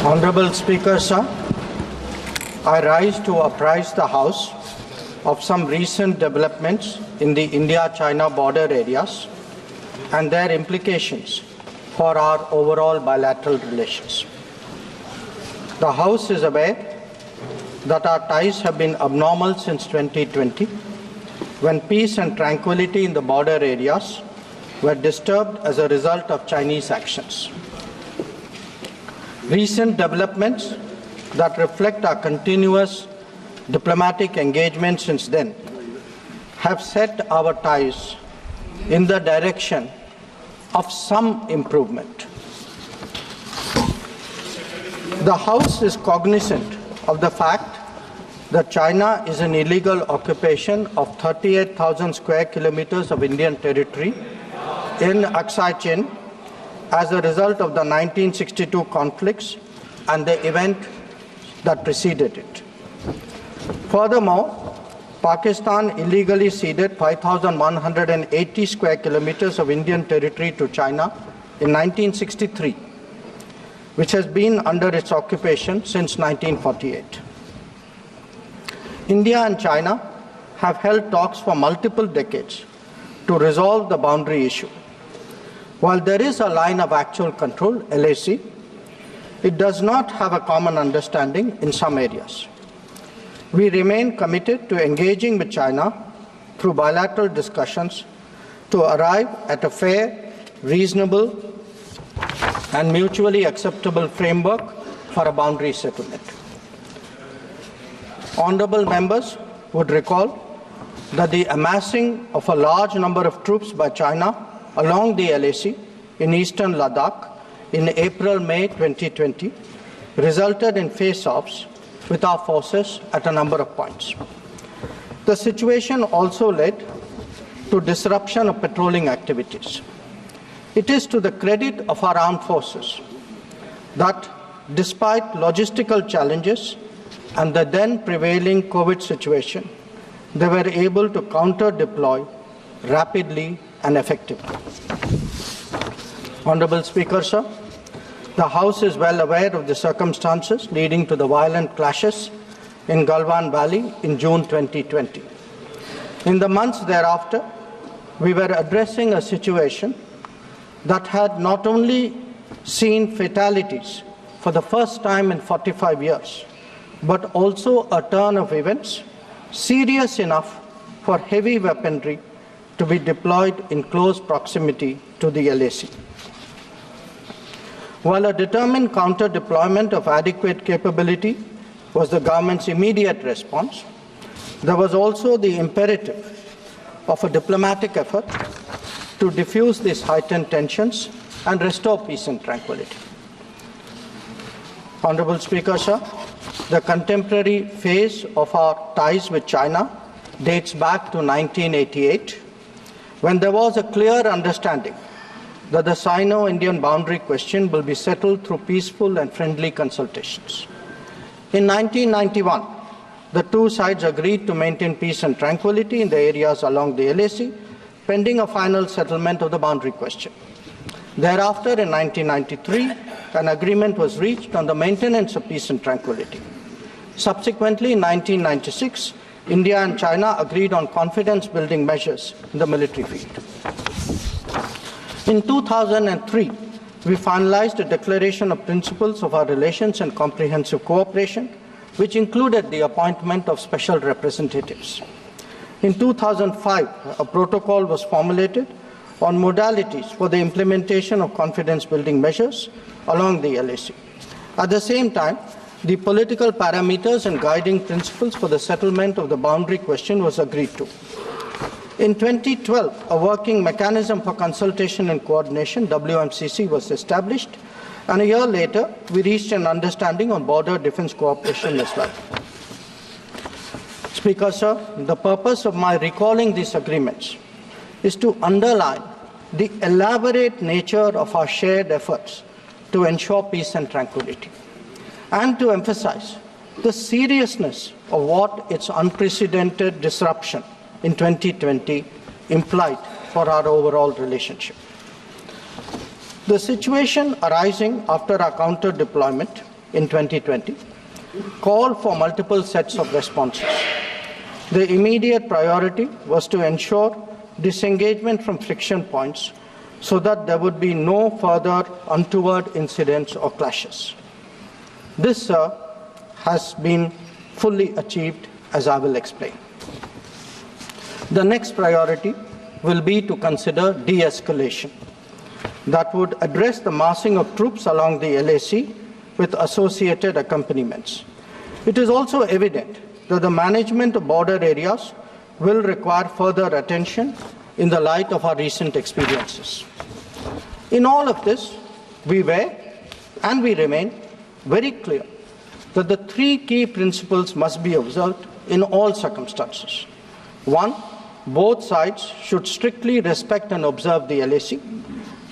Honorable Speaker, sir, I rise to apprise the House of some recent developments in the India-China border areas and their implications for our overall bilateral relations. The House is aware that our ties have been abnormal since 2020, when peace and tranquility in the border areas were disturbed as a result of Chinese actions. Recent developments that reflect our continuous diplomatic engagement since then have set our ties in the direction of some improvement. The House is cognizant of the fact that China is an illegal occupation of 38,000 square kilometers of Indian territory in Aksai Chin as a result of the 1962 conflicts and the event that preceded it. Furthermore, Pakistan illegally ceded 5,180 square kilometers of Indian territory to China in 1963, which has been under its occupation since 1948. India and China have held talks for multiple decades to resolve the boundary issue. While there is a line of actual control, LAC, it does not have a common understanding in some areas. We remain committed to engaging with China through bilateral discussions to arrive at a fair, reasonable, and mutually acceptable framework for a boundary settlement. Honourable members would recall that the amassing of a large number of troops by China along the LAC in eastern Ladakh in April-May 2020 resulted in face-offs with our forces at a number of points. The situation also led to disruption of patrolling activities. It is to the credit of our armed forces that, despite logistical challenges and the then prevailing COVID situation, they were able to counter-deploy rapidly and effectively. Honourable Speaker, sir, the House is well aware of the circumstances leading to the violent clashes in Galwan Valley in June 2020. In the months thereafter, we were addressing a situation that had not only seen fatalities for the first time in 45 years, but also a turn of events serious enough for heavy weaponry to be deployed in close proximity to the LAC. While a determined counter-deployment of adequate capability was the government's immediate response, there was also the imperative of a diplomatic effort to diffuse these heightened tensions and restore peace and tranquility. Honourable Speaker, sir, the contemporary phase of our ties with China dates back to 1988, when there was a clear understanding that the Sino-Indian boundary question will be settled through peaceful and friendly consultations. In 1991, the two sides agreed to maintain peace and tranquility in the areas along the LAC, pending a final settlement of the boundary question. Thereafter, in 1993, an agreement was reached on the maintenance of peace and tranquility. Subsequently, in 1996, India and China agreed on confidence-building measures in the military field. In 2003, we finalized a declaration of principles of our relations and comprehensive cooperation, which included the appointment of special representatives. In 2005, a protocol was formulated on modalities for the implementation of confidence-building measures along the LAC. At the same time, the political parameters and guiding principles for the settlement of the boundary question was agreed to. In 2012, a working mechanism for consultation and coordination, WMCC, was established, and a year later, we reached an understanding on border defense cooperation as well. Speaker, sir, the purpose of my recalling these agreements is to underline the elaborate nature of our shared efforts to ensure peace and tranquility, and to emphasize the seriousness of what its unprecedented disruption in 2020 implied for our overall relationship. The situation arising after our counter-deployment in 2020 called for multiple sets of responses. The immediate priority was to ensure disengagement from friction points so that there would be no further untoward incidents or clashes. This, has been fully achieved, as I will explain. The next priority will be to consider de-escalation that would address the massing of troops along the LAC with associated accompaniments. It is also evident that the management of border areas will require further attention in the light of our recent experiences. In all of this, we were and we remain very clear that the three key principles must be observed in all circumstances. One, both sides should strictly respect and observe the LAC.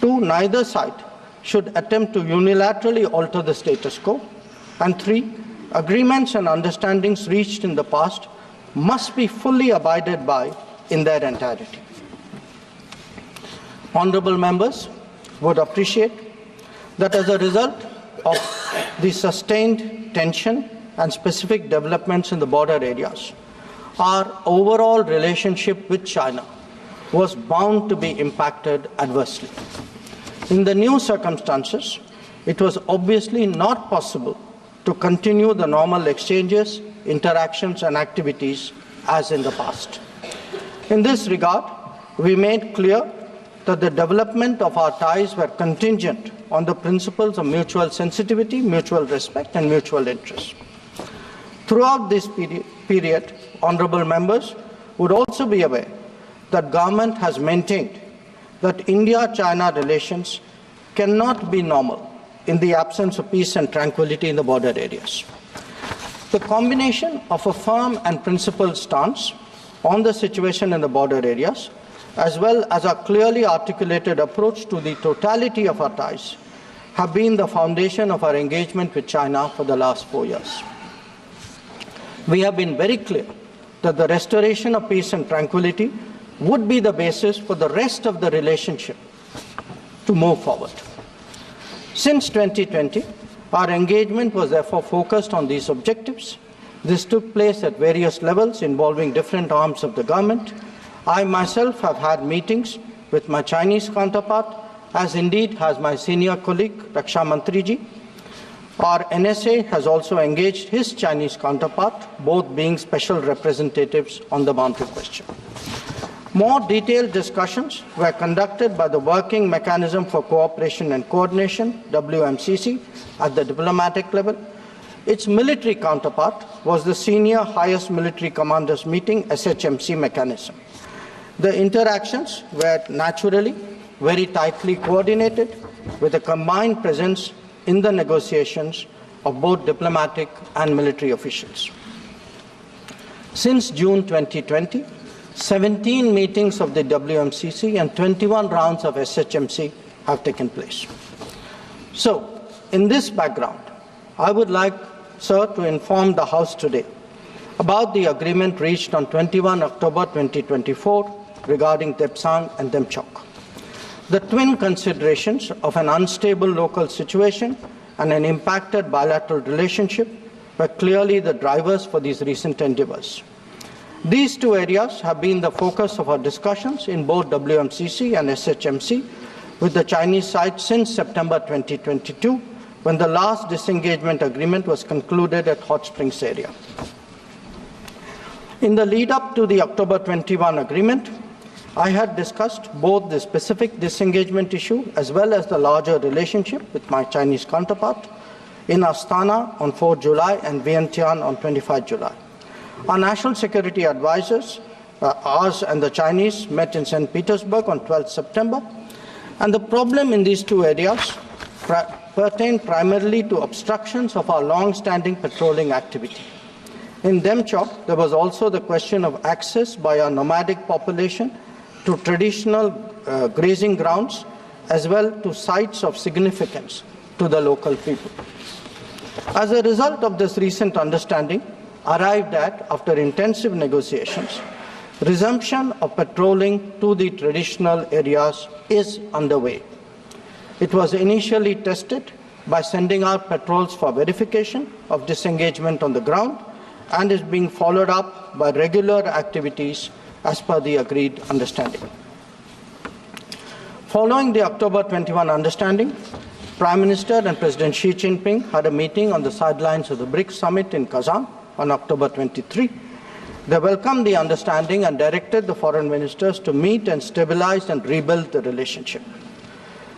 Two, neither side should attempt to unilaterally alter the status quo. And three, agreements and understandings reached in the past must be fully abided by in their entirety. Honourable members would appreciate that as a result of the sustained tension and specific developments in the border areas, our overall relationship with China was bound to be impacted adversely. In the new circumstances, it was obviously not possible to continue the normal exchanges, interactions and activities as in the past. In this regard, we made clear that the development of our ties were contingent on the principles of mutual sensitivity, mutual respect and mutual interest. Throughout this period, honourable members would also be aware that government has maintained that India-China relations cannot be normal in the absence of peace and tranquility in the border areas. The combination of a firm and principled stance on the situation in the border areas, as well as a clearly articulated approach to the totality of our ties, have been the foundation of our engagement with China for the last 4 years. We have been very clear that the restoration of peace and tranquility would be the basis for the rest of the relationship to move forward. Since 2020, our engagement was therefore focused on these objectives. This took place at various levels involving different arms of the government. I myself have had meetings with my Chinese counterpart, as indeed has my senior colleague, Raksha Mantriji. Our NSA has also engaged his Chinese counterpart, both being special representatives on the boundary question. More detailed discussions were conducted by the Working Mechanism for Cooperation and Coordination, WMCC, at the diplomatic level. Its military counterpart was the Senior Highest Military Commanders Meeting, SHMC mechanism. The interactions were naturally very tightly coordinated with a combined presence in the negotiations of both diplomatic and military officials. Since June 2020, 17 meetings of the WMCC and 21 rounds of SHMC have taken place. So, in this background, I would like, sir, to inform the House today about the agreement reached on 21 October 2024 regarding Tepsang and Demchok. The twin considerations of an unstable local situation and an impacted bilateral relationship were clearly the drivers for these recent endeavours. These two areas have been the focus of our discussions in both WMCC and SHMC with the Chinese side since September 2022, when the last disengagement agreement was concluded at Hot Springs area. In the lead-up to the October 21 agreement, I had discussed both the specific disengagement issue as well as the larger relationship with my Chinese counterpart in Astana on 4 July and Vientiane on 25 July. Our national security advisors, ours and the Chinese, met in St. Petersburg on 12 September, and the problem in these two areas pertained primarily to obstructions of our long-standing patrolling activity. In Demchok, there was also the question of access by our nomadic population to traditional grazing grounds, as well to sites of significance to the local people. As a result of this recent understanding, arrived at after intensive negotiations, resumption of patrolling to the traditional areas is underway. It was initially tested by sending out patrols for verification of disengagement on the ground and is being followed up by regular activities as per the agreed understanding. Following the October 21 understanding, Prime Minister and President Xi Jinping had a meeting on the sidelines of the BRICS summit in Kazan on October 23. They welcomed the understanding and directed the foreign ministers to meet and stabilize and rebuild the relationship.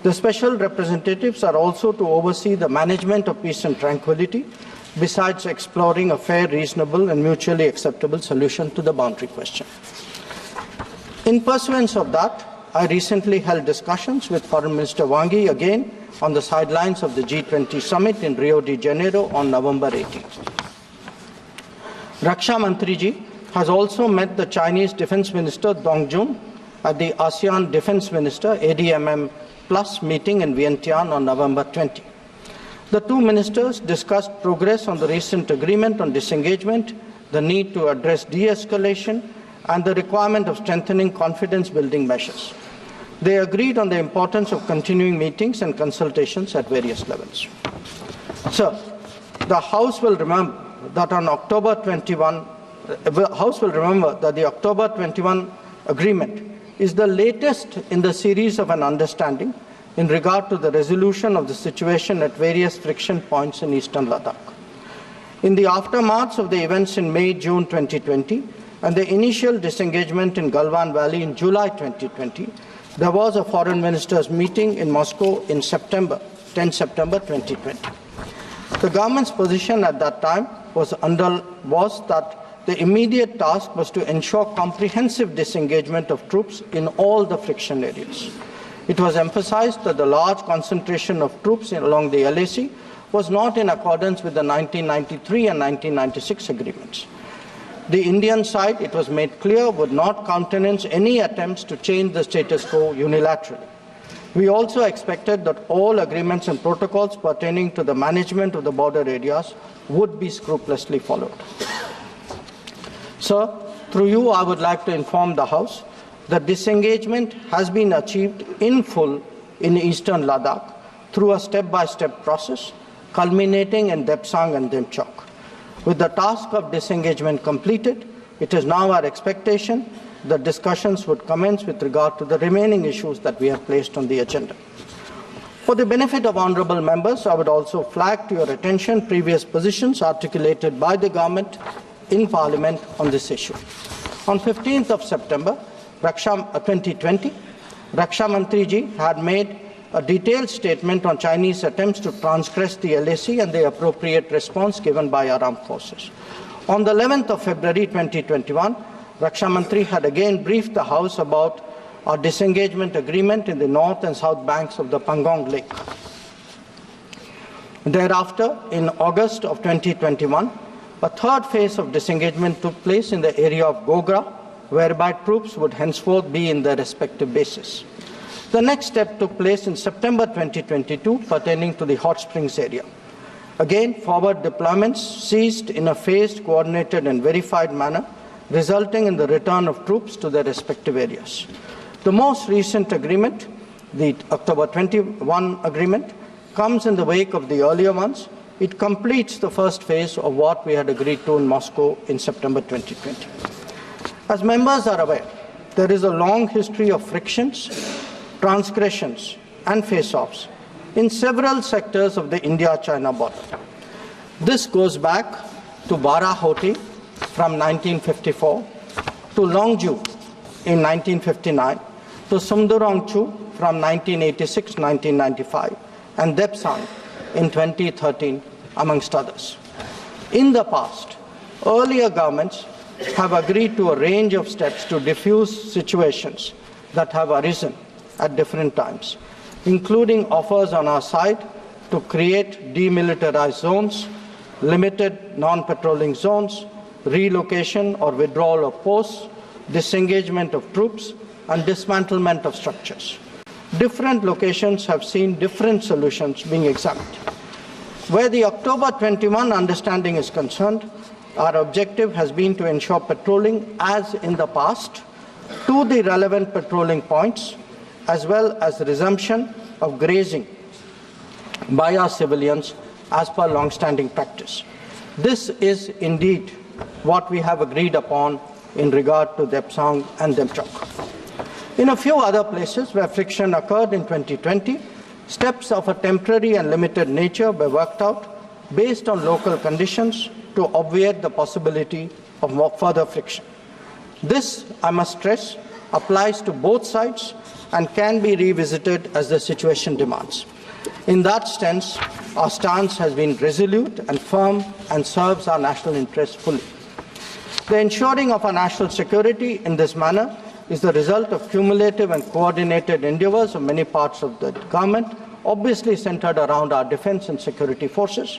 The special representatives are also to oversee the management of peace and tranquility, besides exploring a fair, reasonable, and mutually acceptable solution to the boundary question. In pursuance of that, I recently held discussions with Foreign Minister Wang Yi again on the sidelines of the G20 summit in Rio de Janeiro on November 18th. Raksha Mantriji has also met the Chinese Defense Minister Dong Jun at the ASEAN Defense Minister ADMM Plus meeting in Vientiane on November 20. The two ministers discussed progress on the recent agreement on disengagement, the need to address de-escalation, and the requirement of strengthening confidence-building measures. They agreed on the importance of continuing meetings and consultations at various levels. So, the House will remember that on October 21, the October 21 agreement is the latest in the series of an understanding in regard to the resolution of the situation at various friction points in eastern Ladakh. In the aftermath of the events in May-June 2020 and the initial disengagement in Galwan Valley in July 2020, there was a foreign ministers' meeting in Moscow in 10 September 2020. The government's position at that time was that the immediate task was to ensure comprehensive disengagement of troops in all the friction areas. It was emphasized that the large concentration of troops along the LAC was not in accordance with the 1993 and 1996 agreements. The Indian side, it was made clear, would not countenance any attempts to change the status quo unilaterally. We also expected that all agreements and protocols pertaining to the management of the border areas would be scrupulously followed. Sir, through you, I would like to inform the House that disengagement has been achieved in full in eastern Ladakh through a step-by-step process, culminating in Depsang and Demchok. With the task of disengagement completed, it is now our expectation that discussions would commence with regard to the remaining issues that we have placed on the agenda. For the benefit of honourable members, I would also flag to your attention previous positions articulated by the government in Parliament on this issue. On 15th of September 2020, Raksha Mantriji had made a detailed statement on Chinese attempts to transgress the LAC and the appropriate response given by our armed forces. On the 11th of February 2021, Raksha Mantri had again briefed the House about our disengagement agreement in the north and south banks of the Pangong Lake. Thereafter, in August of 2021, a third phase of disengagement took place in the area of Gogra, whereby troops would henceforth be in their respective bases. The next step took place in September 2022, pertaining to the Hot Springs area. Again, forward deployments ceased in a phased, coordinated and verified manner, resulting in the return of troops to their respective areas. The most recent agreement, the October 21 agreement, comes in the wake of the earlier ones. It completes the first phase of what we had agreed to in Moscow in September 2020. As members are aware, there is a long history of frictions, transgressions and face-offs in several sectors of the India-China border. This goes back to Barahoti from 1954, to Longju in 1959, to Sumdurongchu from 1986-1995, and Depsang in 2013, amongst others. In the past, earlier governments have agreed to a range of steps to diffuse situations that have arisen at different times, including offers on our side to create demilitarized zones, limited non-patrolling zones, relocation or withdrawal of posts, disengagement of troops, and dismantlement of structures. Different locations have seen different solutions being examined. Where the October 21 understanding is concerned, our objective has been to ensure patrolling as in the past to the relevant patrolling points, as well as resumption of grazing by our civilians as per long-standing practice. This is indeed what we have agreed upon in regard to Depsang and Demchok. In a few other places where friction occurred in 2020, steps of a temporary and limited nature were worked out based on local conditions to obviate the possibility of further friction. This, I must stress, applies to both sides and can be revisited as the situation demands. In that sense, our stance has been resolute and firm and serves our national interests fully. The ensuring of our national security in this manner is the result of cumulative and coordinated endeavours of many parts of the government, obviously centred around our defence and security forces.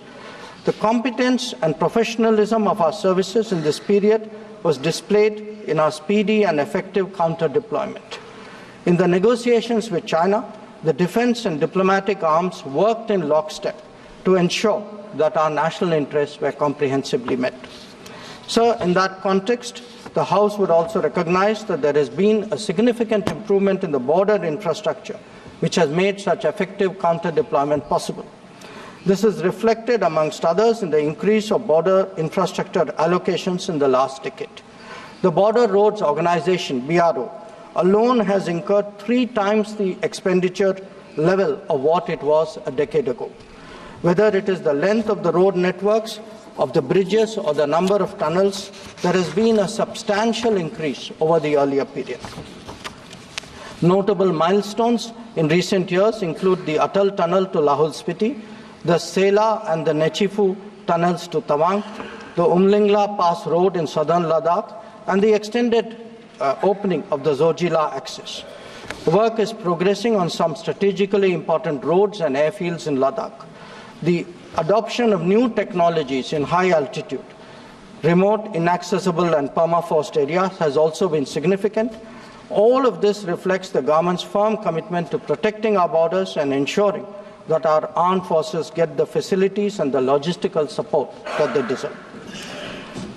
The competence and professionalism of our services in this period was displayed in our speedy and effective counter-deployment. In the negotiations with China, the defence and diplomatic arms worked in lockstep to ensure that our national interests were comprehensively met. Sir, in that context, the House would also recognise that there has been a significant improvement in the border infrastructure, which has made such effective counter-deployment possible. This is reflected, amongst others, in the increase of border infrastructure allocations in the last decade. The Border Roads Organisation, BRO, alone has incurred 3 times the expenditure level of what it was a decade ago. Whether it is the length of the road networks, of the bridges or the number of tunnels, there has been a substantial increase over the earlier period. Notable milestones in recent years include the Atal Tunnel to Lahul Spiti, the Sela and the Nechifu tunnels to Tawang, the Umlingla Pass Road in southern Ladakh, and the extended opening of the Zojila axis. Work is progressing on some strategically important roads and airfields in Ladakh. The adoption of new technologies in high altitude, remote, inaccessible and permafrost areas has also been significant. All of this reflects the government's firm commitment to protecting our borders and ensuring that our armed forces get the facilities and the logistical support that they deserve.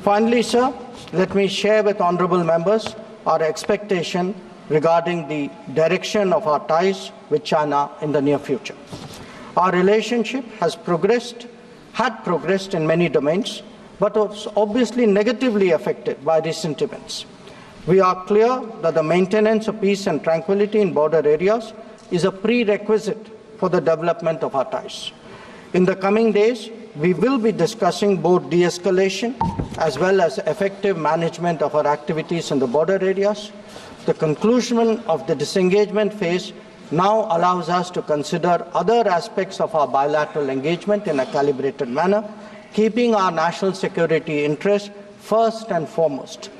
Finally, sir, let me share with honourable members our expectation regarding the direction of our ties with China in the near future. Our relationship had progressed in many domains, but was obviously negatively affected by recent events. We are clear that the maintenance of peace and tranquility in border areas is a prerequisite for the development of our ties. In the coming days, we will be discussing both de-escalation as well as effective management of our activities in the border areas. The conclusion of the disengagement phase now allows us to consider other aspects of our bilateral engagement in a calibrated manner, keeping our national security interests first and foremost.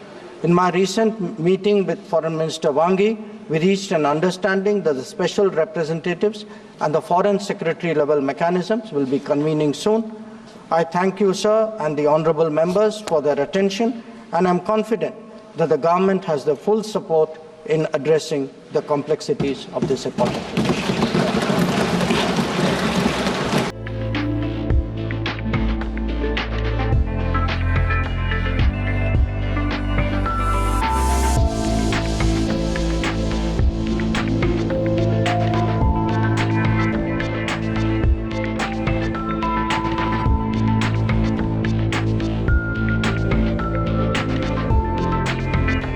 In my recent meeting with Foreign Minister Wang Yi, we reached an understanding that the special representatives and the Foreign Secretary level mechanisms will be convening soon. I thank you, sir, and the honourable members for their attention, and I am confident that the government has the full support in addressing the complexities of this important issue.